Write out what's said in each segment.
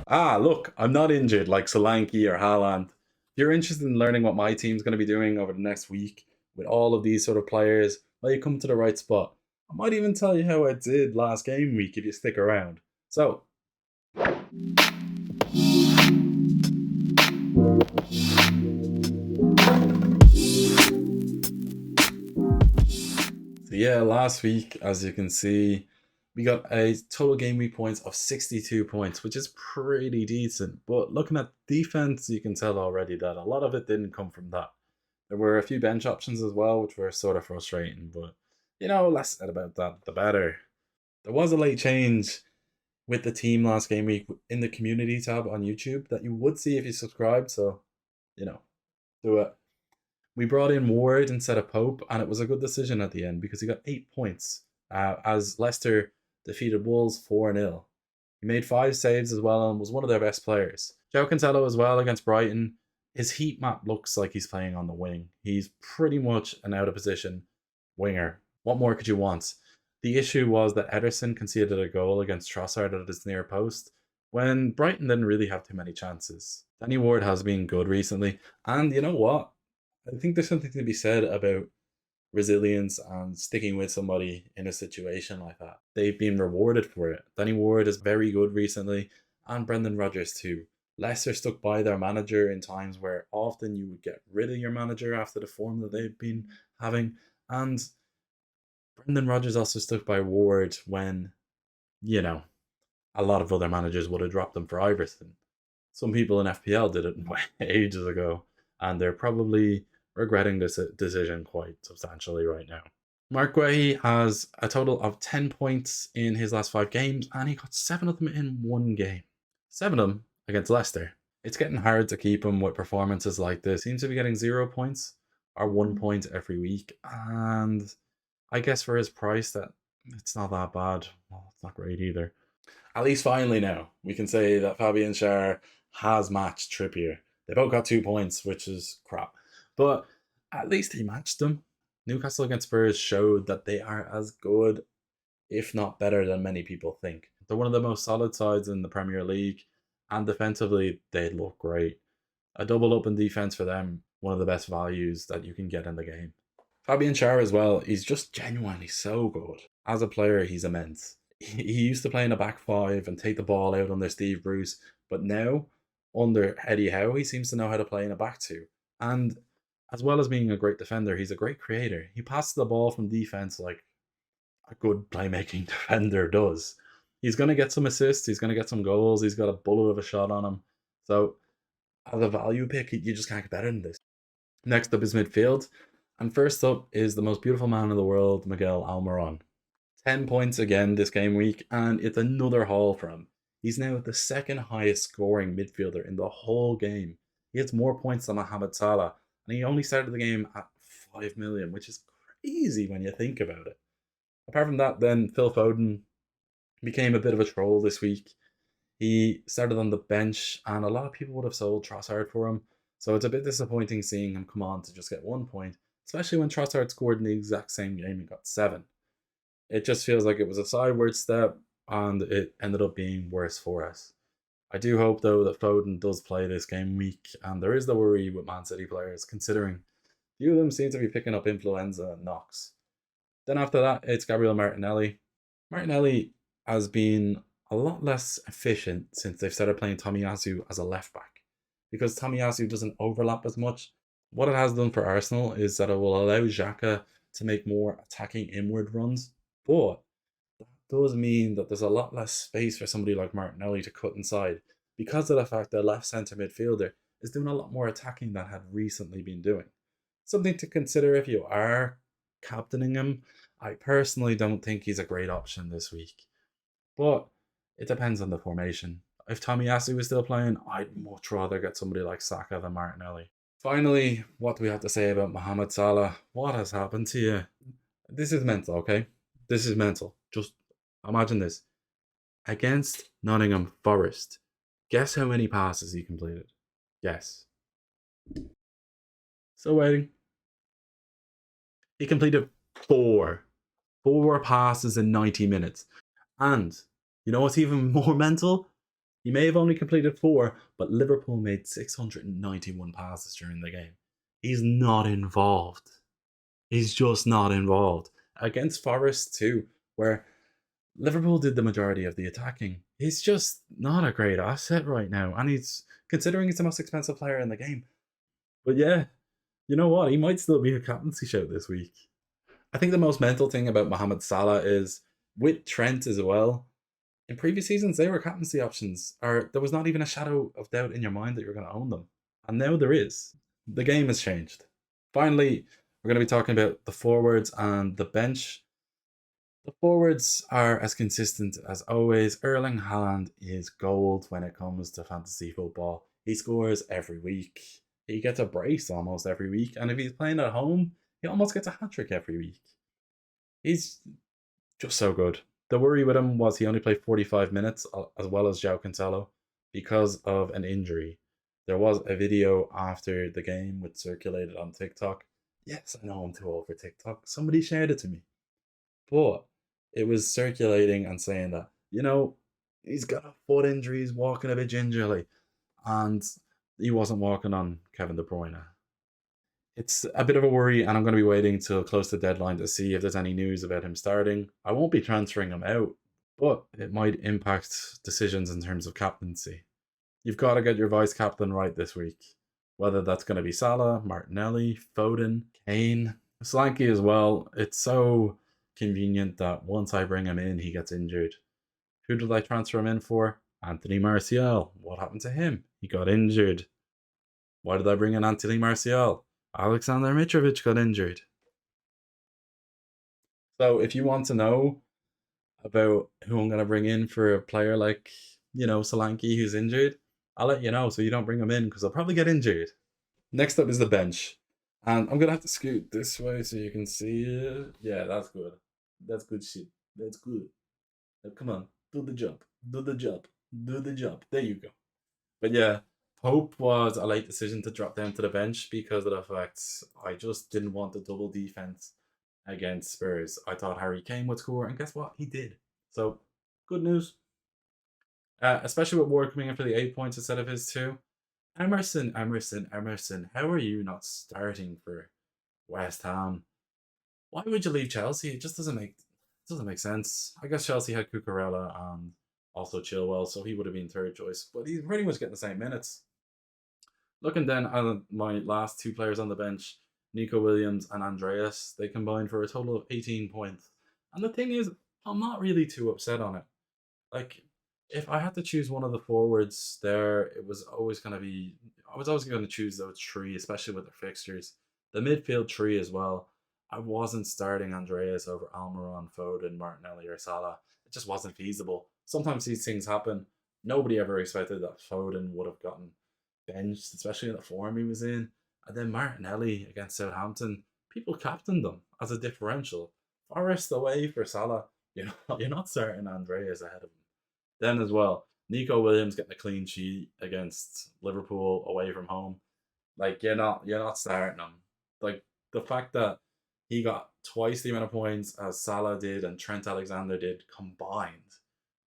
Ah, look, I'm not injured like Solanke or Haaland. If you're interested in learning what my team's going to be doing over the next week with all of these sort of players, well, you come to the right spot. I might even tell you how I did last game week if you stick around. So yeah, last week, as you can see, we got a total game week points of 62 points, which is pretty decent. But looking at defense, you can tell already that a lot of it didn't come from that. There were a few bench options as well, which were sort of frustrating, but less said about that, the better. There was a late change with the team last game week in the community tab on YouTube that you would see if you subscribed, so, you know, do it. We brought in Ward instead of Pope, and it was a good decision at the end because he got 8 points as Leicester defeated Wolves 4-0. He made 5 saves as well and was one of their best players. João Cancelo as well against Brighton. His heat map looks like he's playing on the wing. He's pretty much an out of position winger. What more could you want? The issue was that Ederson conceded a goal against Trossard at his near post when Brighton didn't really have too many chances. Danny Ward has been good recently, and you know what? I think there's something to be said about resilience and sticking with somebody in a situation like that. They've been rewarded for it. Danny Ward is very good recently, and Brendan Rodgers too. Leicester stuck by their manager in times where often you would get rid of your manager after the form that they've been having. And Brendan Rodgers also stuck by Ward when, you know, a lot of other managers would have dropped them for Iverson. Some people in FPL did it ages ago, and they're probably regretting this decision quite substantially right now. Mark Guehi has a total of 10 points in his last 5 games, and he got 7 of them in one game. 7 of them against Leicester. It's getting hard to keep him with performances like this. He seems to be getting 0 points or 1 point every week, and I guess for his price, that it's not that bad. Well, it's not great either. At least finally now, we can say that Fabian Schär has matched Trippier. They both got 2 points, which is crap. But at least he matched them. Newcastle against Spurs showed that they are as good, if not better, than many people think. They're one of the most solid sides in the Premier League, and defensively, they look great. A double up in defense for them, one of the best values that you can get in the game. Fabian Schär as well, he's just genuinely so good. As a player, he's immense. He used to play in a back five and take the ball out under Steve Bruce, but now, under Eddie Howe, he seems to know how to play in a back two. And as well as being a great defender, he's a great creator. He passes the ball from defense like a good playmaking defender does. He's going to get some assists, he's going to get some goals, he's got a bullet of a shot on him. So, as a value pick, you just can't get better than this. Next up is midfield. And first up is the most beautiful man in the world, Miguel Almiron. 10 points again this game week, and it's another haul for him. He's now the second highest scoring midfielder in the whole game. He has more points than Mohamed Salah, and he only started the game at 5 million, which is crazy when you think about it. Apart from that, then Phil Foden became a bit of a troll this week. He started on the bench, and a lot of people would have sold Trossard for him. So it's a bit disappointing seeing him come on to just get 1 point, especially when Trossard scored in the exact same game and got 7. It just feels like it was a sideward step, and it ended up being worse for us. I do hope, though, that Foden does play this game week, and there is the worry with Man City players, considering few of them seem to be picking up influenza and knocks. Then after that, it's Gabriel Martinelli. Martinelli has been a lot less efficient since they've started playing Tomiyasu as a left back, because Tomiyasu doesn't overlap as much. What it has done for Arsenal is that it will allow Xhaka to make more attacking inward runs, but that does mean that there's a lot less space for somebody like Martinelli to cut inside because of the fact that left centre midfielder is doing a lot more attacking than had recently been doing. Something to consider if you are captaining him. I personally don't think he's a great option this week, but it depends on the formation. If Tomiyasu is still playing, I'd much rather get somebody like Saka than Martinelli. Finally, what do we have to say about Mohamed Salah? What has happened to you? This is mental, okay? This is mental. Just imagine this. Against Nottingham Forest, guess how many passes he completed? Guess. Still waiting. He completed 4. 4 passes in 90 minutes. And you know what's even more mental? He may have only completed 4, but Liverpool made 691 passes during the game. He's not involved. He's just not involved. Against Forest too, where Liverpool did the majority of the attacking. He's just not a great asset right now, and he's considering he's the most expensive player in the game. But yeah, you know what? He might still be a captaincy shout this week. I think the most mental thing about Mohamed Salah is with Trent as well. In previous seasons, they were captaincy options, or there was not even a shadow of doubt in your mind that you were going to own them. And now there is. The game has changed. Finally, we're going to be talking about the forwards and the bench. The forwards are as consistent as always. Erling Haaland is gold when it comes to fantasy football. He scores every week. He gets a brace almost every week. And if he's playing at home, he almost gets a hat trick every week. He's just so good. The worry with him was he only played 45 minutes, as well as João Cancelo, because of an injury. There was a video after the game which circulated on TikTok. Yes, I know I'm too old for TikTok. Somebody shared it to me. But it was circulating and saying that, he's got a foot injury, he's walking a bit gingerly. And he wasn't walking on Kevin De Bruyne. It's a bit of a worry, and I'm going to be waiting till close to the deadline to see if there's any news about him starting. I won't be transferring him out, but it might impact decisions in terms of captaincy. You've got to get your vice captain right this week, whether that's going to be Salah, Martinelli, Foden, Kane, Solanke as well. It's so convenient that once I bring him in, he gets injured. Who did I transfer him in for? Anthony Martial. What happened to him? He got injured. Why did I bring in Anthony Martial? Alexander Mitrovic got injured. So if you want to know about who I'm going to bring in for a player like, Solanke who's injured, I'll let you know so you don't bring him in because I'll probably get injured. Next up is the bench. And I'm going to have to scoot this way so you can see it. Yeah, that's good. That's good shit. That's good. Now, come on, do the jump. Do the jump. Do the jump. There you go. But yeah, Pope was a late decision to drop down to the bench because of the fact I just didn't want the double defense against Spurs. I thought Harry Kane would score, and guess what? He did. So, good news. Especially with Ward coming in for the 8 points instead of his 2. Emerson. How are you not starting for West Ham? Why would you leave Chelsea? It just doesn't make sense. I guess Chelsea had Cucurella and also Chilwell, so he would have been third choice. But he's pretty much getting the same minutes. Looking then at my last 2 players on the bench, Nico Williams and Andreas, they combined for a total of 18 points. And the thing is, I'm not really too upset on it. Like, if I had to choose one of the forwards there, I was always going to choose those 3, especially with their fixtures. The midfield 3 as well. I wasn't starting Andreas over Almiron, Foden, Martinelli, or Salah. It just wasn't feasible. Sometimes these things happen. Nobody ever expected that Foden would have gotten benched, especially in the form he was in. And then Martinelli against Southampton, people captained them as a differential. Forest away for Salah. You're not starting Andreas ahead of him. Then as well, Nico Williams getting a clean sheet against Liverpool away from home. Like you're not starting him. Like the fact that he got twice the amount of points as Salah did and Trent Alexander did combined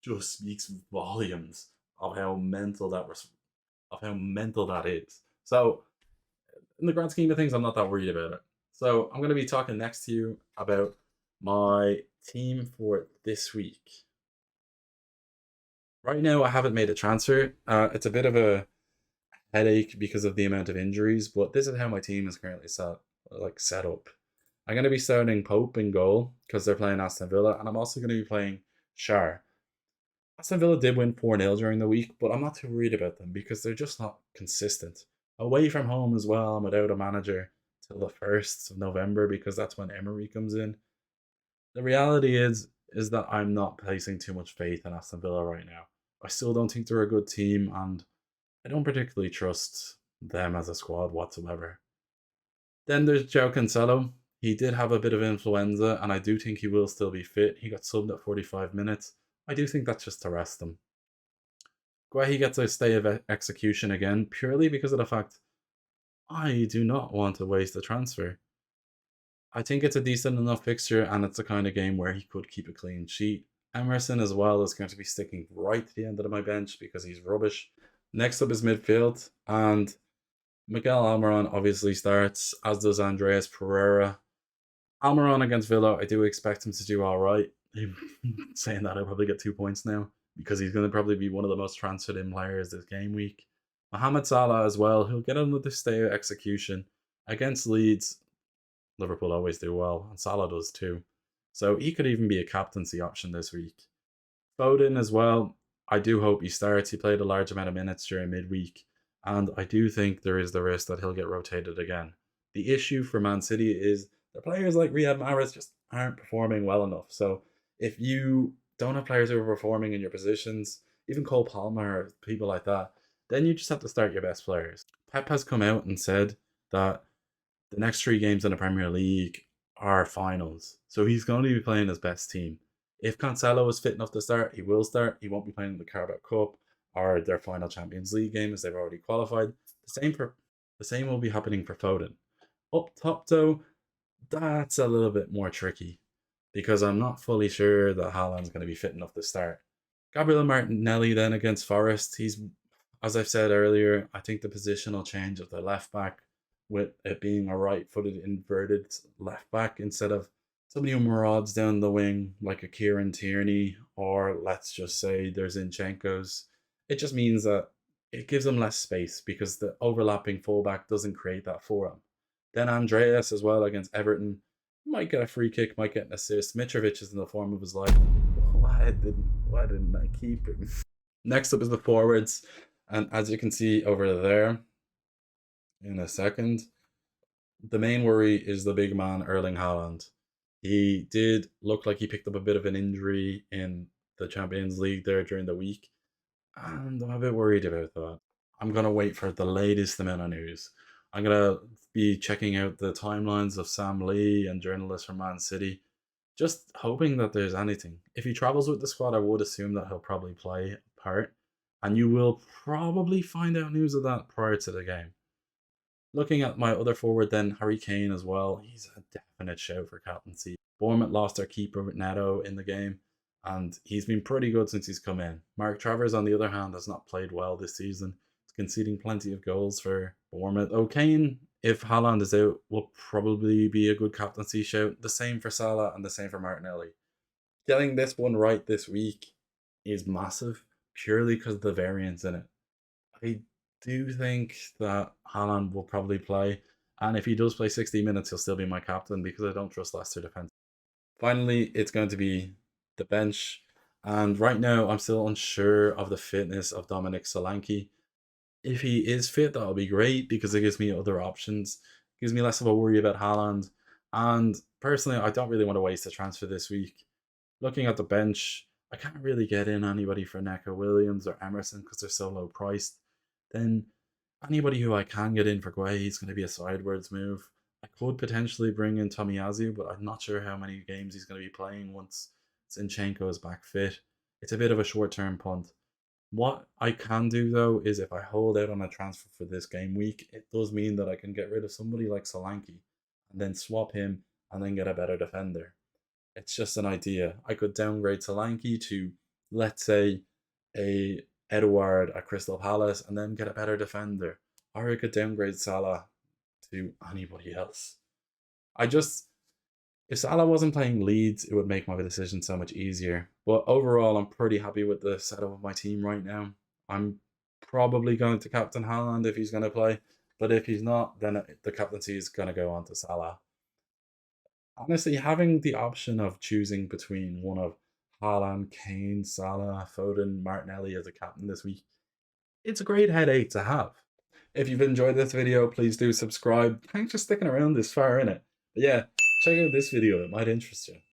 just speaks volumes of how mental that is. So in the grand scheme of things, I'm not that worried about it. So I'm going to be talking next to you about my team for this week. Right now, I haven't made a transfer. It's a bit of a headache because of the amount of injuries, but this is how my team is currently set up. I'm going to be starting Pope in goal because they're playing Aston Villa, and I'm also going to be playing Schär. Aston Villa did win 4-0 during the week, but I'm not too worried about them because they're just not consistent. Away from home as well, I'm without a manager till the 1st of November because that's when Emery comes in. The reality is that I'm not placing too much faith in Aston Villa right now. I still don't think they're a good team, and I don't particularly trust them as a squad whatsoever. Then there's João Cancelo. He did have a bit of influenza, and I do think he will still be fit. He got subbed at 45 minutes. I do think that's just to rest him. Guehi gets a stay of execution again, purely because of the fact I do not want to waste a transfer. I think it's a decent enough fixture, and it's the kind of game where he could keep a clean sheet. Emerson as well is going to be sticking right to the end of my bench because he's rubbish. Next up is midfield, and Miguel Almiron obviously starts, as does Andreas Pereira. Almiron against Villa, I do expect him to do all right. Saying that, I'll probably get 2 points now because he's going to probably be one of the most transferred in players this game week. Mohamed Salah as well, he'll get another stay of execution. Against Leeds, Liverpool always do well, and Salah does too. So he could even be a captaincy option this week. Foden as well, I do hope he starts. He played a large amount of minutes during midweek, and I do think there is the risk that he'll get rotated again. The issue for Man City is the players like Riyad Mahrez just aren't performing well enough. So if you don't have players who are performing in your positions, even Cole Palmer or people like that, then you just have to start your best players. Pep has come out and said that the next 3 games in the Premier League are finals. So he's going to be playing his best team. If Cancelo is fit enough to start, he will start. He won't be playing in the Carabao Cup or their final Champions League game as they've already qualified. The same will be happening for Foden. Up top though, that's a little bit more tricky because I'm not fully sure that Haaland's going to be fit enough to start. Gabriel Martinelli then against Forest, he's, as I've said earlier, I think the positional change of the left back with it being a right-footed inverted left back instead of somebody who marauds down the wing like a Kieran Tierney, or let's just say there's Zinchenko's. It just means that it gives them less space because the overlapping fullback doesn't create that for him. Then Andreas as well against Everton might get a free kick, might get an assist. Mitrovic is in the form of his life. Why didn't I keep him? Next up is the forwards, and as you can see over there, in a second, the main worry is the big man Erling Haaland. He did look like he picked up a bit of an injury in the Champions League there during the week, and I'm a bit worried about that. I'm going to wait for the latest amount of news. I'm going to be checking out the timelines of Sam Lee and journalists from Man City, just hoping that there's anything. If he travels with the squad, I would assume that he'll probably play a part, and you will probably find out news of that prior to the game. Looking at my other forward then, Harry Kane as well, he's a definite shout for captaincy. Bournemouth lost their keeper Neto in the game, and he's been pretty good since he's come in. Mark Travers, on the other hand, has not played well this season. He's conceding plenty of goals for Bournemouth. Kane, if Haaland is out, will probably be a good captaincy shout. The same for Salah and the same for Martinelli. Getting this one right this week is massive, purely because of the variance in it. I do think that Haaland will probably play, and if he does play 60 minutes, he'll still be my captain because I don't trust Leicester defence. Finally, it's going to be the bench, and right now I'm still unsure of the fitness of Dominic Solanke. If he is fit, that'll be great because it gives me other options, it gives me less of a worry about Haaland, and personally, I don't really want to waste a transfer this week. Looking at the bench, I can't really get in anybody for Neco Williams or Emerson because they're so low priced. Then anybody who I can get in for Guay is going to be a sideways move. I could potentially bring in Tomiyasu, but I'm not sure how many games he's going to be playing once Zinchenko is back fit. It's a bit of a short-term punt. What I can do though is if I hold out on a transfer for this game week, it does mean that I can get rid of somebody like Solanke and then swap him and then get a better defender. It's just an idea. I could downgrade Solanke to, let's say, a Edouard at Crystal Palace and then get a better defender. Or I could downgrade Salah to anybody else. If Salah wasn't playing Leeds, it would make my decision so much easier. But overall, I'm pretty happy with the setup of my team right now. I'm probably going to captain Haaland if he's going to play. But if he's not, then the captaincy is going to go on to Salah. Honestly, having the option of choosing between one of Haaland, Kane, Salah, Foden, Martinelli as a captain this week, it's a great headache to have. If you've enjoyed this video, please do subscribe. Thanks for sticking around this far in it. But yeah, check out this video, it might interest you.